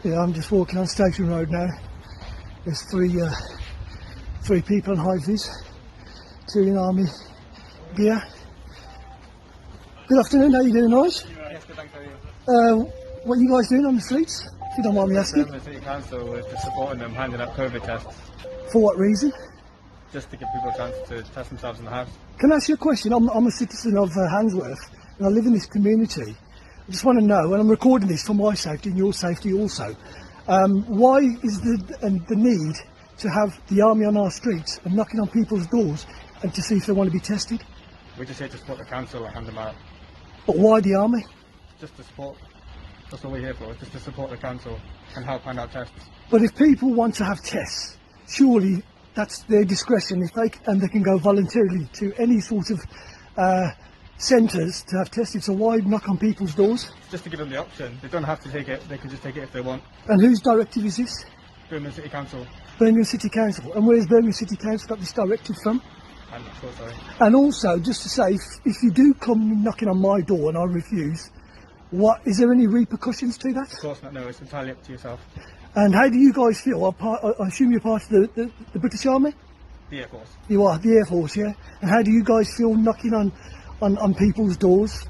Yeah, I'm just walking on Station Road now. There's three people on high-vis, two in army gear. Good afternoon, how you doing, guys? Yes, good, thanks. How are you? What are you guys doing on the streets, if you don't mind me asking? The City Council was just supporting them, handing out COVID tests, For what reason? just to give people a chance to test themselves in the house. Can I ask you a question? I'm a citizen of Handsworth, and I live in this community. I just want to know, and I'm recording this for my safety and your safety also, why is the need to have the army on our streets and knocking on people's doors and to see if they want to be tested? We're just here to support the council and hand them out. But why the army? Just to support. That's what we're here for, just to support the council and help hand out tests. But if people want to have tests, surely that's their discretion. If they can go voluntarily to any sort of centres to have tested. So why knock on people's doors? Just to give them the option. They don't have to take it, they can just take it if they want. And whose directive is this? Birmingham City Council. Birmingham City Council. And where's Birmingham City Council got this directive from? I'm not sure, sorry. And also, just to say, if you do come knocking on my door and I refuse, what is there any repercussions to that? Of course not, no, it's entirely up to yourself. And how do you guys feel? I assume you're part of the British Army? The Air Force. You are, the Air Force, yeah? And how do you guys feel knocking on people's doors?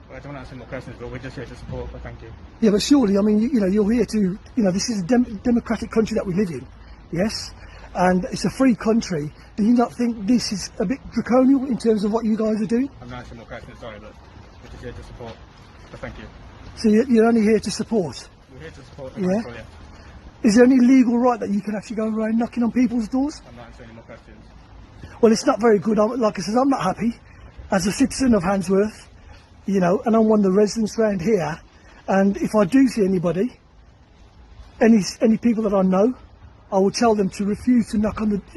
Well, I don't want to answer more questions, but we're just here to support, but thank you. Yeah, but surely, I mean, you know, you're here to, this is a democratic country that we live in, yes? And it's a free country. Do you not think this is a bit draconian in terms of what you guys are doing? I'm not answering more questions, sorry, but we're just here to support, but thank you. So you're only here to support? We're here to support the Yeah. council, yeah. Is there any legal right that you can actually go around knocking on people's doors? I'm not answering any more questions. Well, it's not very good. Like I said, I'm not happy as a citizen of Handsworth, and I'm one of the residents around here. And if I do see anybody, any people that I know, I will tell them to refuse to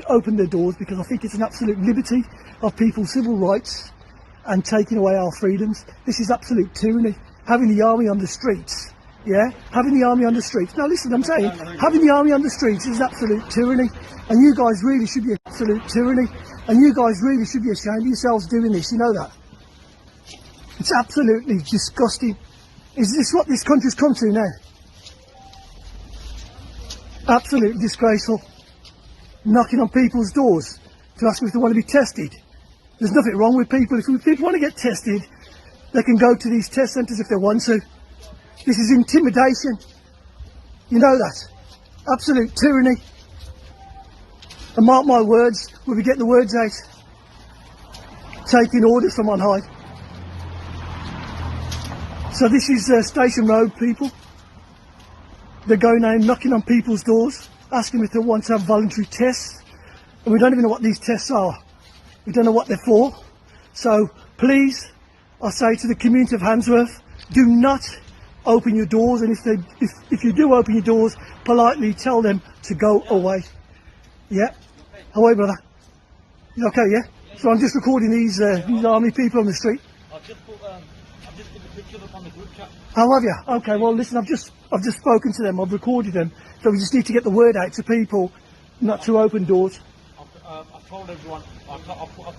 open their doors, because I think it's an absolute liberty of people's civil rights and taking away our freedoms. This is absolute tyranny. Having the army on the streets, yeah? Having the army on the streets. Now listen, I'm saying, having the army on the streets is absolute tyranny. And you guys really should be absolute tyranny. And you guys really should be ashamed of yourselves doing this, you know that? It's absolutely disgusting. Is this what this country's come to now? Absolutely disgraceful. Knocking on people's doors to ask them if they want to be tested. There's nothing wrong with people. If people want to get tested, they can go to these test centres if they want to. This is intimidation. You know that. Absolute tyranny. And mark my words, we'll be getting the words out. Taking orders from on high. So this is Station Road, people. They're going out knocking on people's doors, asking if they want to have voluntary tests. And we don't even know what these tests are. We don't know what they're for. So please, I say to the community of Handsworth, do not open your doors. And if you do open your doors, politely tell them to go away. Yeah? How are you, brother? You okay, yeah? So I'm just recording these army people on the street. I've just put the pictures up on the group chat. How have you? Okay, well listen, I've just spoken to them, I've recorded them, so we just need to get the word out to people not to open doors. I've told everyone, I've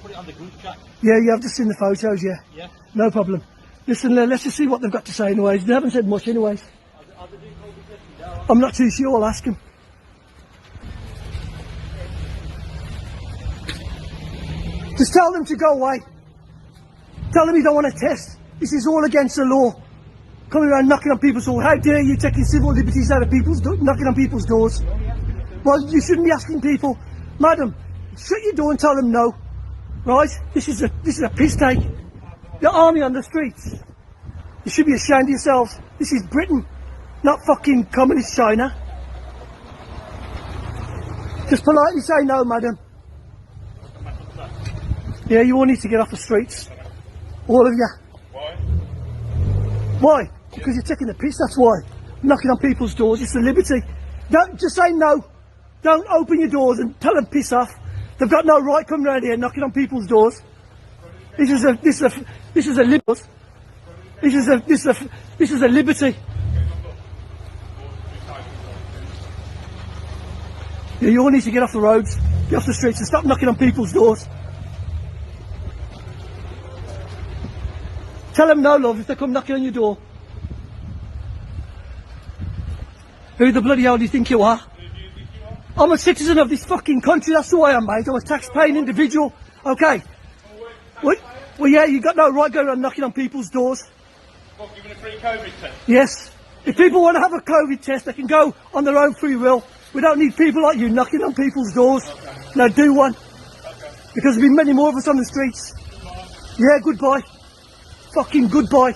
put it on the group chat. Yeah, I've just seen the photos, yeah. Yeah. No problem. Listen, let's just see what they've got to say anyways. They haven't said much anyways. Are they doing COVID testing now? I'm not too sure, I'll ask them. Just tell them to go away. Tell them you don't want to test. This is all against the law. Coming around knocking on people's doors. How dare you taking civil liberties out of people's knocking on people's doors? Well, you shouldn't be asking people, madam, shut your door and tell them no. Right? This is a piss take. The army on the streets. You should be ashamed of yourselves. This is Britain, not fucking communist China. Just politely say no, madam. Yeah, you all need to get off the streets. All of you. Why? Why? Because you're taking the piss, that's why. Knocking on people's doors, it's a liberty. Don't just say no. Don't open your doors and tell them piss off. They've got no right coming around here knocking on people's doors. This is a liberty. This is a liberty. Yeah, you all need to get off the roads, get off the streets and stop knocking on people's doors. Tell them no, love, if they come knocking on your door. Who the bloody hell do you think you are? I'm a citizen of this fucking country, that's who I am, mate. I'm a tax-paying individual. Okay. Well, yeah, you got no right going around knocking on people's doors. What, giving a free COVID test? Yes. If people want to have a COVID test, they can go on their own free will. We don't need people like you knocking on people's doors. Okay. Now do one. Okay. Because there'll be many more of us on the streets. Yeah, goodbye. Fucking goodbye.